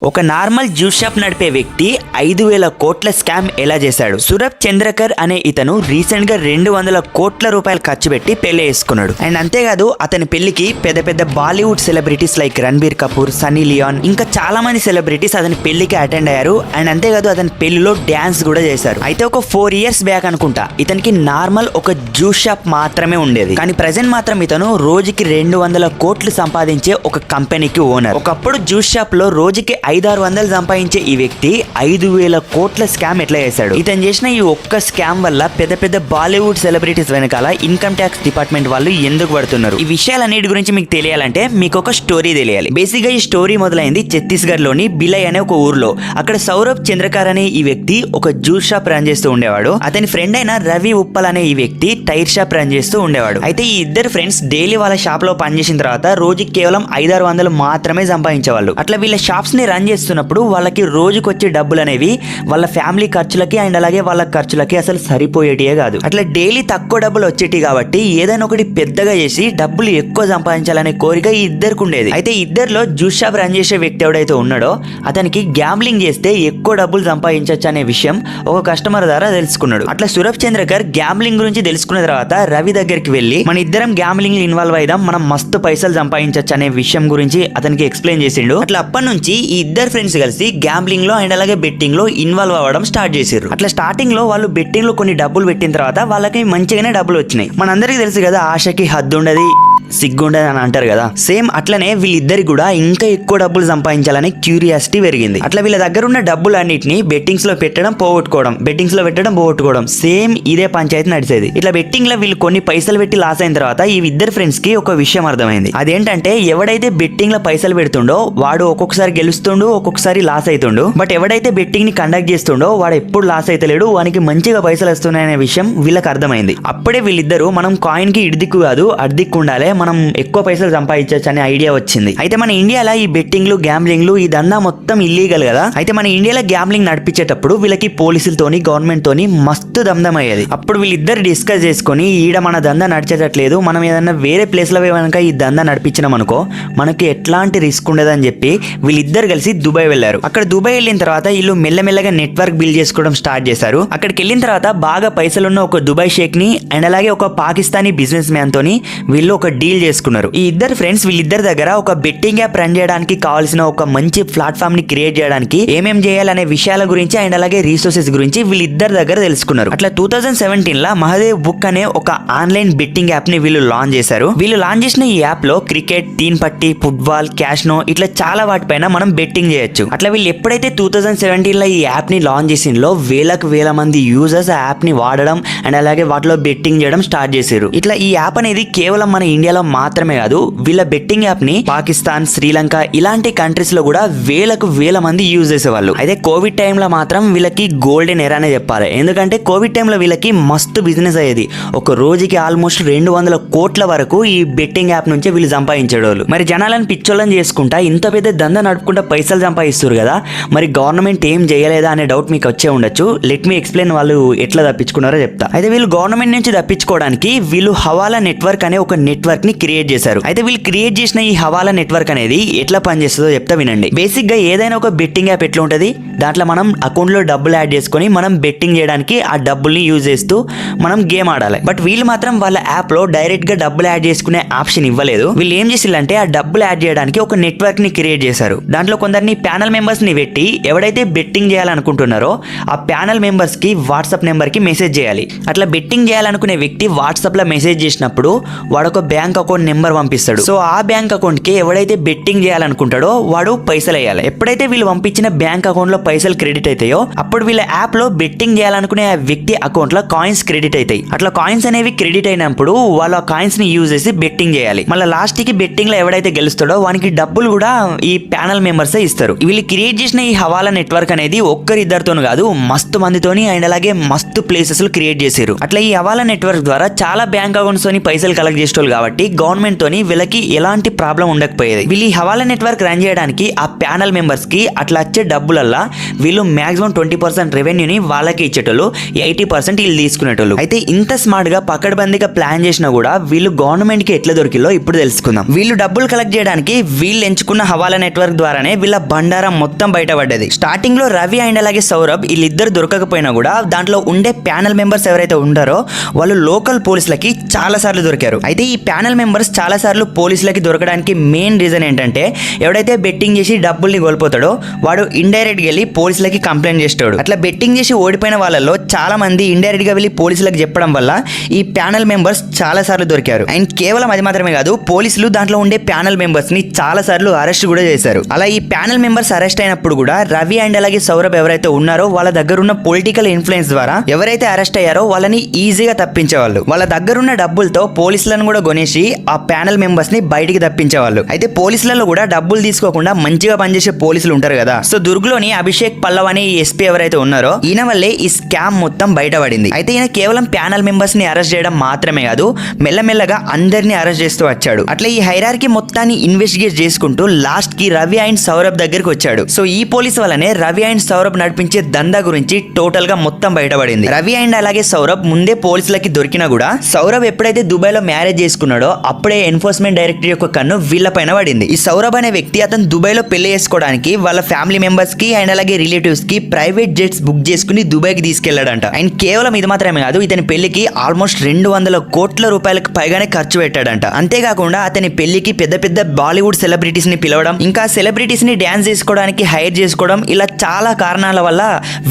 ఒక normal juice shop నడిపే వ్యక్తి 5,000 కోట్ల స్కామ్ ఎలా చేశాడు? సురభ్ చంద్రకర్ అనే ఇతను రీసెంట్ గా 200 కోట్ల రూపాయలు ఖర్చు పెట్టి పెళ్లి చేసుకున్నాడు. అండ్ అంతేకాదు అతని పెళ్లికి పెద్ద పెద్ద బాలీవుడ్ సెలబ్రిటీస్ లైక్ రణబీర్ కపూర్, సన్నీ లియోన్ ఇంకా చాలా మంది సెలబ్రిటీస్ అతని పెళ్లికి అటెండ్ అయ్యారు. అండ్ అంతేకాదు అతని పెళ్లిలో డాన్స్ కూడా చేశారు. అయితే ఒక 4 years బ్యాక్ అనుకుంటా ఇతనికి నార్మల్ ఒక జ్యూస్ షాప్ మాత్రమే ఉండేది. కానీ ప్రెసెంట్ మాత్రం ఇతను రోజుకి 200 కోట్లు సంపాదించే ఒక కంపెనీకి ఓనర్. ఒకప్పుడు జ్యూస్ షాప్ లో రోజుకి 500-600 సంపాదించే ఈ వ్యక్తి 5,000 కోట్ల స్కామ్ ఎట్లా చేశాడు? ఇతను చేసిన ఈ ఒక్క స్కామ్ వల్ల పెద్ద పెద్ద బాలీవుడ్ సెలబ్రిటీస్ వెనకాల ఇన్కమ్ ట్యాక్స్ డిపార్ట్మెంట్ వాళ్ళు ఎందుకు పడుతున్నారు? ఈ విషయాలన్నిటి గురించి మీకు తెలియాలంటే మీకు ఒక స్టోరీ తెలియాలి. బేసిక్ గా ఈ స్టోరీ మొదలైంది ఛత్తీస్గఢ్ లోని బిలై అనే ఒక ఊర్లో. అక్కడ సౌరభ్ చంద్రకర్ అనే ఈ వ్యక్తి ఒక జ్యూస్ షాప్ రన్ చేస్తూ ఉండేవాడు. అతని ఫ్రెండ్ అయిన రవి ఉప్పల్ అనే ఈ వ్యక్తి టైర్ షాప్ రన్ చేస్తూ ఉండేవాడు. అయితే ఈ ఇద్దరు ఫ్రెండ్స్ డైలీ వాళ్ళ షాప్ లో పనిచేసిన తర్వాత రోజుకి కేవలం 500-600 మాత్రమే సంపాదించేవాళ్ళు. అట్లా వీళ్ళ షాప్స్ ని రన్ చేస్తున్నప్పుడు వాళ్ళకి రోజుకి వచ్చే డబ్బులు అనేవి వాళ్ళ ఫ్యామిలీ ఖర్చులకి అండ్ అలాగే వాళ్ళ ఖర్చులకి అసలు సరిపోయేటియే కాదు. అట్లా డైలీ తక్కువ డబ్బులు వచ్చేటి కాబట్టి ఏదైనా ఒకటి పెద్దగా చేసి డబ్బులు ఎక్కువ సంపాదించాలనే కోరిక ఈ ఇద్దరికి ఉండేది. అయితే ఇద్దరిలో జ్యూస్ షాప్ రన్ చేసే వ్యక్తి ఎవడైతే ఉన్నాడో అతనికి గ్యాంబ్లింగ్ చేస్తే ఎక్కువ డబ్బులు సంపాదించవచ్చు అనే విషయం ఒక కస్టమర్ ద్వారా తెలుసుకున్నాడు. అట్లా సురభ్ చంద్రకర్ గ్యాంబ్లింగ్ గురించి తెలుసుకున్న తర్వాత రవి దగ్గరికి వెళ్ళి మన ఇద్దరం గ్యాంబ్లింగ్ ఇన్వాల్వ్ అయిదాం, మనం మస్తు పైసలు సంపాదించవచ్చు అనే విషయం గురించి అతనికి ఎక్స్ప్లెయిన్ చేసిండు. అట్లా అప్పటి నుంచి ఈ ఇద్దరు ఫ్రెండ్స్ కలిసి గ్యాంబ్లింగ్ లో అండ్ అలాగే బెట్టింగ్ లో ఇన్వాల్వ్ అవ్వడం స్టార్ట్ చేశారు. అట్లా స్టార్టింగ్ లో వాళ్ళు బెట్టింగ్ లో కొన్ని డబ్బులు పెట్టిన తర్వాత వాళ్ళకి మంచిగానే డబ్బులు వచ్చినాయి. మనందరికీ తెలుసు కదా, ఆశకి హద్దు ఉండదు, సిగ్గుండదు అని అంటారు కదా. సేమ్ అట్లనే వీళ్ళిద్దరికి కూడా ఇంకా ఎక్కువ డబ్బులు సంపాదించాలనే క్యూరియాసిటీ పెరిగింది. అట్లా వీళ్ళ దగ్గర ఉన్న డబ్బులు అన్నిటిని బెట్టింగ్స్ లో పెట్టడం పోగొట్టుకోవడం, బెట్టింగ్స్ లో పెట్టడం పోగొట్టుకోవడం, సేమ్ ఇదే పంచాయతీ నడిచేది. ఇట్లా బెట్టింగ్ లో వీళ్ళు కొన్ని పైసలు పెట్టి లాస్ అయిన తర్వాత ఈ ఇద్దరు ఫ్రెండ్స్ కి ఒక విషయం అర్థమైంది. అదేంటంటే ఎవడైతే బెట్టింగ్ లో పైసలు పెడుతుండో వాడు ఒక్కొక్కసారి గెలుస్తుండు, ఒక్కొక్కసారి లాస్ అవుతుండు. బట్ ఎవడైతే బెట్టింగ్ ని కండక్ట్ చేస్తుండో వాడు ఎప్పుడు లాస్ అయితలేడు, వానికి మంచిగా పైసలు వస్తున్నాయనే విషయం వీళ్ళకి అర్థమైంది. అప్పుడే వీళ్ళిద్దరూ మనం కాయిన్ కి ఇడిదిక్కు కాదు అడ్దిక్కు ఉండాలి, మనం ఎక్కువ పైసలు సంపాదించవచ్చు అనే ఐడియా వచ్చింది. అయితే మన ఇండియాలో ఈ బెట్టింగ్లు గ్యాంబ్లింగ్లు ఈ దందా మొత్తం ఇల్లీగల్ కదా. అయితే మన ఇండియాలో గ్యాంబ్లింగ్ నడిపించేటప్పుడు వీళ్ళకి పోలీసులతోని గవర్నమెంట్ తోని మస్తు దమ్దం అయ్యేది. అప్పుడు వీళ్ళిద్దరు డిస్కస్ చేసుకుని ఈడ మన దందా నడిచేటట్లేదు, మనం ఏదన్నా వేరే ప్లేస్ లో కనుక ఈ దందా నడిపించినాం అనుకో మనకి ఎట్లాంటి రిస్క్ ఉండదని చెప్పి వీళ్ళిద్దరు కలిసి దుబాయ్ వెళ్లారు. అక్కడ దుబాయ్ వెళ్ళిన తర్వాత వీళ్ళు మెల్లమెల్లగా నెట్వర్క్ బిల్డ్ చేసుకోవడం స్టార్ట్ చేశారు. అక్కడికి వెళ్ళిన తర్వాత బాగా పైసలున్న ఒక దుబాయ్ షేక్ ని అండ్ అలాగే ఒక పాకిస్తానీ బిజినెస్ మ్యాన్ తోని వీళ్ళు ఒక డీల్ చేసుకున్నారు. ఈ ఇద్దరు ఫ్రెండ్స్ వీళ్ళిద్దరి దగ్గర ఒక బెట్టింగ్ యాప్ రన్ చేయడానికి కావాల్సిన ఒక మంచి ప్లాట్ఫామ్ ని క్రియేట్ చేయడానికి ఏమేం చేయాలనే విషయాల గురించి అండ్ అలాగే రీసోర్సెస్ గురించి వీళ్ళిద్దరి దగ్గర తెలుసుకున్నారు. అట్లా 2017 లో మహదేవ్ బుక్ అనే ఒక ఆన్లైన్ బెట్టింగ్ యాప్ ని వీళ్ళు లాంచ్ చేశారు. వీళ్ళు లాంచ్ చేసిన ఈ యాప్ లో క్రికెట్, తీన్ పట్టి, ఫుట్బాల్, క్యాష్నో ఇట్లా చాలా వాటిపైన మనం బెట్టింగ్ చేయొచ్చు. అట్లా వీళ్ళు ఎప్పుడైతే 2017 లో ఈ యాప్ ని లాంచ్ చేసిందో వేల మంది యూజర్స్ ఆ యాప్ ని వాడడం అండ్ అలాగే వాటిలో బెట్టింగ్ చేయడం స్టార్ట్ చేశారు. ఇట్లా ఈ యాప్ అనేది కేవలం మన ఇండియాలో మాత్రమే కాదు, వీళ్ళ బెట్టింగ్ యాప్ ని పాకిస్తాన్, శ్రీలంక ఇలాంటి కంట్రీస్ లో కూడా వేల మంది యూజ్ చేసేవాళ్ళు. అయితే కోవిడ్ టైంలో మాత్రం వీళ్ళకి గోల్డెన్ ఎరా అనే చెప్పాలి. ఎందుకంటే కోవిడ్ టైంలో వీళ్ళకి మస్తు బిజినెస్ అయ్యేది. ఒక రోజుకి ఆల్మోస్ట్ 200 కోట్ల వరకు ఈ బెట్టింగ్ యాప్ నుంచే వీళ్ళు సంపాదించేవాళ్ళు. మరి జనాలను పిచ్చోళ్ళని చేసుకుంటా ఇంత పెద్ద దందా నడుపుకుంటా పైసలు సంపాదిస్తారు కదా, మరి గవర్నమెంట్ ఏం చేయలేదా అనే డౌట్ మీకు వచ్చే ఉండొచ్చు. లెట్ మీ ఎక్స్ప్లెయిన్ వాళ్ళు ఎట్లా తప్పించుకున్నారో చెప్తా. అయితే వీళ్ళు గవర్నమెంట్ నుంచి తప్పించుకోవడానికి వీళ్ళు హవాలా నెట్వర్క్ అనే ఒక నెట్వర్క్ ని క్రియేట్ చేశారు. అయితే వీళ్ళు క్రియేట్ చేసిన ఈ హవాలా నెట్వర్క్ అనేది ఎట్లా పనిచేస్తుందో చెప్తా వినండి. బేసిక్ గా ఏదైనా ఒక బెట్టింగ్ యాప్ ఎట్లా ఉంటది, దాంట్లో మనం అకౌంట్ లో డబ్బులు యాడ్ చేసుకొని మనం బెట్టింగ్ చేయడానికి ఆ డబ్బుల్ని యూజ్ చేస్తూ మనం గేమ్ ఆడాలి. బట్ వీళ్ళు మాత్రం వాళ్ళ యాప్ లో డైరెక్ట్ గా డబ్బులు యాడ్ చేసుకునే ఆప్షన్ ఇవ్వలేదు. వీళ్ళు ఏం చేసిందంటే ఆ డబ్బులు యాడ్ చేయడానికి ఒక నెట్వర్క్ ని క్రియేట్ చేశారు. దాంట్లో కొందరిని ప్యానల్ మెంబర్స్ ని పెట్టి ఎవడైతే బెట్టింగ్ చేయాలనుకుంటున్నారో ఆ ప్యానల్ మెంబర్స్ కి వాట్సాప్ నెంబర్ కి మెసేజ్ చేయాలి. అట్లా బెట్టింగ్ చేయాలనుకునే వ్యక్తి వాట్సాప్ లో మెసేజ్ చేసినప్పుడు వాడొక బ్యాంక్ అకౌంట్ నెంబర్ పంపిస్తాడు. సో ఆ బ్యాంక్ అకౌంట్ కి ఎవడైతే బెట్టింగ్ చేయాలనుకుంటాడో వాడు పైసలు వేయాలి. ఎప్పుడైతే వీళ్ళు పంపించిన బ్యాంక్ అకౌంట్ లో పైసలు క్రెడిట్ అవుతాయో అప్పుడు వీళ్ళ యాప్ లో బెట్టింగ్ చేయాలనుకునే ఆ వ్యక్తి అకౌంట్ లో కాయిన్స్ క్రెడిట్ అవుతాయి. అట్లా కాయిన్స్ అనేవి క్రెడిట్ అయినప్పుడు వాళ్ళు ఆ కాయిన్స్ ని యూజ్ చేసి బెట్టింగ్ చేయాలి. మళ్ళీ లాస్ట్ కి బెట్టింగ్ లో ఎవడైతే గెలుస్తాడో వానికి డబ్బులు కూడా ఈ ప్యానల్ మెంబర్స్ ఇస్తారు. వీళ్ళు క్రియేట్ చేసిన ఈ హవాలా నెట్వర్క్ అనేది ఒక్కరిద్దరితోనూ కాదు మస్తు మందితోని అండ్ అలాగే మస్తు ప్లేసెస్ లో క్రియేట్ చేశారు. అట్లా ఈ హవాలా నెట్వర్క్ ద్వారా చాలా బ్యాంక్ అకౌంట్స్ తోని పైసలు కలెక్ట్ చేసేవాళ్ళు కాబట్టి గవర్నమెంట్ తోని వీళ్ళకి ఎలాంటి ప్రాబ్లం ఉండకపోయేది. వీళ్ళు ఈ హవాలా నెట్వర్క్ రన్ చేయడానికి ఆ ప్యానల్ మెంబర్స్ కి అట్లా వచ్చే డబ్బులల్లా వీళ్ళు మాక్సిమం 20% రెవెన్యూని వాళ్ళకి ఇచ్చేటోళ్ళు, 80% వీళ్ళు తీసుకునేటోళ్ళు. అయితే ఇంత స్మార్ట్ గా పకడ్బందీగా ప్లాన్ చేసినా కూడా వీళ్ళు గవర్నమెంట్ కి ఎట్లా దొరికిలో ఇప్పుడు తెలుసుకుందాం. వీళ్ళు డబ్బులు కలెక్ట్ చేయడానికి వీళ్ళు ఎంచుకున్న హవాలా నెట్వర్క్ ద్వారానే వీళ్ళ బండారం మొత్తం బయటపడ్డది. స్టార్టింగ్ లో రవి అండ్ అలాగే సౌరభ్ వీళ్ళిద్దరు దొరకకపోయినా కూడా దాంట్లో ఉండే ప్యానల్ మెంబర్స్ ఎవరైతే ఉంటారో వాళ్ళు లోకల్ పోలీసులకి చాలా సార్లు దొరికారు. అయితే ఈ ప్యానల్ మెంబర్స్ చాలా సార్లు పోలీసులకి దొరకడానికి మెయిన్ రీజన్ ఏంటంటే ఎవడైతే బెట్టింగ్ చేసి డబ్బుల్ని కోల్పోతాడో వాడు ఇండైరెక్ట్ గా వెళ్ళి పోలీసులకి కంప్లైంట్ చేస్తాడు. అట్లా బెట్టింగ్ చేసి ఓడిపోయిన వాళ్ళలో చాలా మంది ఇండైరెక్ట్ గా వెళ్ళి పోలీసులకు చెప్పడం వల్ల ఈ ప్యానల్ మెంబర్స్ చాలా సార్లు దొరికారు. అండ్ కేవలం అది మాత్రమే కాదు, పోలీసులు దాంట్లో ఉండే ప్యానల్ మెంబర్స్ ని చాలా సార్లు అరెస్ట్ కూడా చేశారు. అలా ఈ ప్యానల్ మెంబర్స్ అరెస్ట్ అయినప్పుడు కూడా రవి అండ్ అలాగే సౌరభ్ ఎవరైతే ఉన్నారో వాళ్ళ దగ్గర ఉన్న పొలిటికల్ ఇన్ఫ్లుయెన్స్ ద్వారా ఎవరైతే అరెస్ట్ అయ్యారో వాళ్ళని ఈజీగా తప్పించేవాళ్ళు. వాళ్ళ దగ్గరున్న డబ్బులతో పోలీసులను కూడా కొనేసి ఆ ప్యానల్ మెంబర్స్ ని బయటికి తప్పించేవాళ్ళు. అయితే పోలీసులలో కూడా డబ్బులు తీసుకోకుండా మంచిగా పనిచేసే పోలీసులు ఉంటారు కదా. సో దుర్గ్లోని అభిషేక్ పల్లవ్ అనే ఈ ఎస్పీ ఎవరైతే ఉన్నారో ఈయన వల్లే ఈ స్కామ్ మొత్తం బయటపడింది. అయితే ఈయన కేవలం ప్యానల్ మెంబర్స్ ని అరెస్ట్ చేయడం మాత్రమే కాదు, మెల్లమెల్లగా అందరినీ అరెస్ట్ చేస్తూ వచ్చాడు. అట్లా ఈ హైరార్కీ మొత్తాన్ని ఇన్వెస్టిగేట్ చేసుకుంటూ లాస్ట్ కి రవి అండ్ సౌరభ్ దగ్గరికి వచ్చాడు. సో ఈ పోలీస్ వల్లనే రవి అండ్ సౌరభ్ నడిపించే దందా గురించి టోటల్ గా మొత్తం బయటపడింది. రవి అండ్ అలాగే సౌరభ్ ముందే పోలీసులకి దొరికినా కూడా సౌరభ్ ఎప్పుడైతే దుబాయ్ లో మ్యారేజ్ చేసుకున్నాడో అప్పుడే ఎన్ఫోర్స్మెంట్ డైరెక్టర్ యొక్క కన్ను వీళ్ళ పైన పడింది. ఈ సౌరభ్ అనే వ్యక్తి అతను దుబాయ్ లో పెళ్లి చేసుకోవడానికి వాళ్ళ ఫ్యామిలీ మెంబర్స్ కి అండ్ అలాగే రిలేటివ్స్ కి ప్రైవేట్ జెట్స్ బుక్ చేసుకుని దుబాయ్ కి తీసుకెళ్లాడంట. అండ్ కేవలం ఇది మాత్రమే కాదు, ఇతని పెళ్లికి ఆల్మోస్ట్ 200 కోట్ల రూపాయలకు పైగానే ఖర్చు పెట్టాడంట. అంతేకాకుండా అతని పెళ్లికి పెద్ద పెద్ద బాలీవుడ్ సెలబ్రిటీస్ ని పిలవడం, ఇంకా సెలబ్రిటీస్ ని డాన్స్ చేసుకోవడానికి హైర్ చేసుకోవడం, ఇలా చాలా కారణాల వల్ల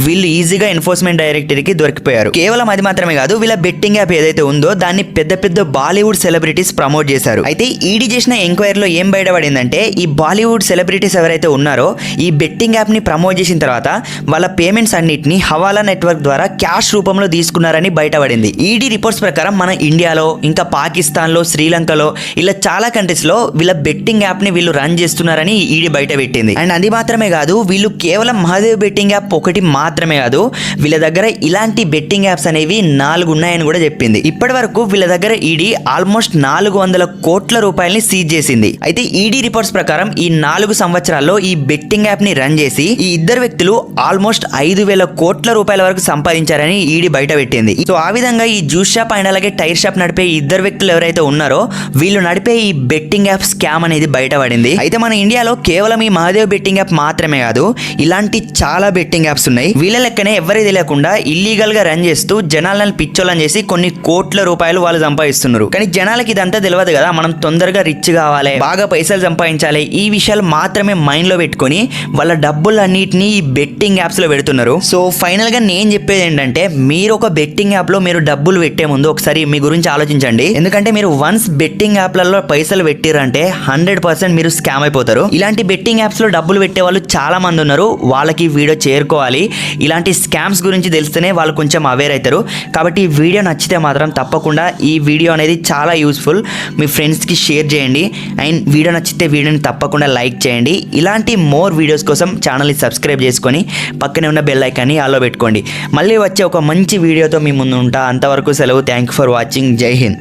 వీళ్ళు ఈజీగా ఎన్ఫోర్స్మెంట్ డైరెక్టర్ కి దొరికిపోయారు. కేవలం అది మాత్రమే కాదు, వీళ్ళ బెట్టింగ్ యాప్ ఏదైతే ఉందో దాన్ని పెద్ద పెద్ద బాలీవుడ్ సెలబ్రిటీస్ ప్రమోట్ చేశారు. అయితే ఈడీ చేసిన ఎంక్వైరీలో ఏం బయటపడిందంటే ఈ బాలీవుడ్ సెలబ్రిటీస్ ఎవరైతే ఉన్నారో ఈ బెట్టింగ్ యాప్ ని ప్రమోట్ చేసిన తర్వాత వాళ్ళ పేమెంట్స్ అన్నిటిని హవాలా నెట్వర్క్ ద్వారా క్యాష్ రూపంలో తీసుకున్నారని బయటపడింది. ఈడీ రిపోర్ట్స్ ప్రకారం మన ఇండియాలో, ఇంకా పాకిస్తాన్ లో, శ్రీలంకలో ఇలా చాలా కంట్రీస్ లో వీళ్ళ బెట్టింగ్ యాప్ ని వీళ్ళు రన్ చేస్తున్నారని ఈడీ బయట పెట్టింది. అండ్ అది మాత్రమే కాదు, వీళ్ళు కేవలం మహాదేవ్ బెట్టింగ్ యాప్ ఒకటి మాత్రమే కాదు, వీళ్ళ దగ్గర ఇలాంటి బెట్టింగ్ యాప్స్ అనేవి 4 ఉన్నాయని కూడా చెప్పింది. ఇప్పటి వరకు వీళ్ళ దగ్గర ఈడీ ఆల్మోస్ట్ 400 కోట్ల రూపాయలని సీజ్ చేసింది. అయితే ఈడీ రిపోర్ట్స్ ప్రకారం ఈ 4 సంవత్సరాల్లో ఈ బెట్టింగ్ యాప్ ని రన్ చేసి ఈ ఇద్దరు వ్యక్తులు ఆల్మోస్ట్ 5,000 కోట్ల రూపాయల వరకు సంపాదించారని ఈడీ బయట పెట్టింది. సో ఆ విధంగా ఈ జ్యూస్ షాప్ అండ్ అలాగే టైర్ షాప్ నడిపే ఈ ఇద్దరు వ్యక్తులు ఎవరైతే ఉన్నారో వీళ్ళు నడిపే ఈ బెట్టింగ్ యాప్ స్కామ్ అనేది బయటపడింది. అయితే మన ఇండియాలో కేవలం ఈ మహాదేవ్ బెట్టింగ్ యాప్ మాత్రమే కాదు, ఇలాంటి చాలా బెట్టింగ్ యాప్స్ ఉన్నాయి. వీళ్ళ లెక్కనే ఎవరికి తెలియకుండా ఇల్లీగల్ గా రన్ చేస్తూ జనాలను పిచ్చోళ్ళని చేసి కొన్ని కోట్ల రూపాయలు వాళ్ళు సంపాదిస్తున్నారు. కానీ జనాలకి ఇదంతా తెలియదు కదా, మనం తొందరగా రిచ్ కావాలి, బాగా పైసలు సంపాదించాలి, ఈ విషయాలు మాత్రమే మైండ్ లో పెట్టుకొని వాళ్ళ డబ్బులన్నిటిని ఈ బెట్టింగ్ యాప్స్ లో పెడుతున్నారు. సో ఫైనల్ గా నేను చెప్పేది ఏంటంటే మీరు ఒక బెట్టింగ్ యాప్ లో మీరు డబ్బులు పెట్టే ముందు ఒకసారి మీ గురించి ఆలోచించండి. ఎందుకంటే మీరు వన్స్ బెట్టింగ్ యాప్లలో పైసలు పెట్టిరంటే 100% మీరు స్కామ్ అయిపోతారు. ఇలాంటి బెట్టింగ్ యాప్స్ లో డబ్బులు పెట్టే వాళ్ళు చాలా మంది ఉన్నారు, వాళ్ళకి వీడియో చేరుకోవాలి. ఇలాంటి స్కామ్స్ గురించి తెలిస్తేనే వాళ్ళు కొంచెం అవేర్ అవుతారు. కాబట్టి ఈ వీడియో నచ్చితే మాత్రం తప్పకుండా ఈ వీడియో అనేది చాలా యూస్ఫుల్, మీ ఫ్రెండ్స్కి షేర్ చేయండి. అండ్ వీడియో నచ్చితే వీడియోని తప్పకుండా లైక్ చేయండి. ఇలాంటి మోర్ వీడియోస్ కోసం ఛానల్ని సబ్స్క్రైబ్ చేసుకొని పక్కనే ఉన్న బెల్ ఐకాన్ని ఆల్లో పెట్టుకోండి. మళ్ళీ వచ్చే ఒక మంచి వీడియోతో మీ ముందు ఉంటా. అంతవరకు సెలవు. Thank you for watching. జై హింద్.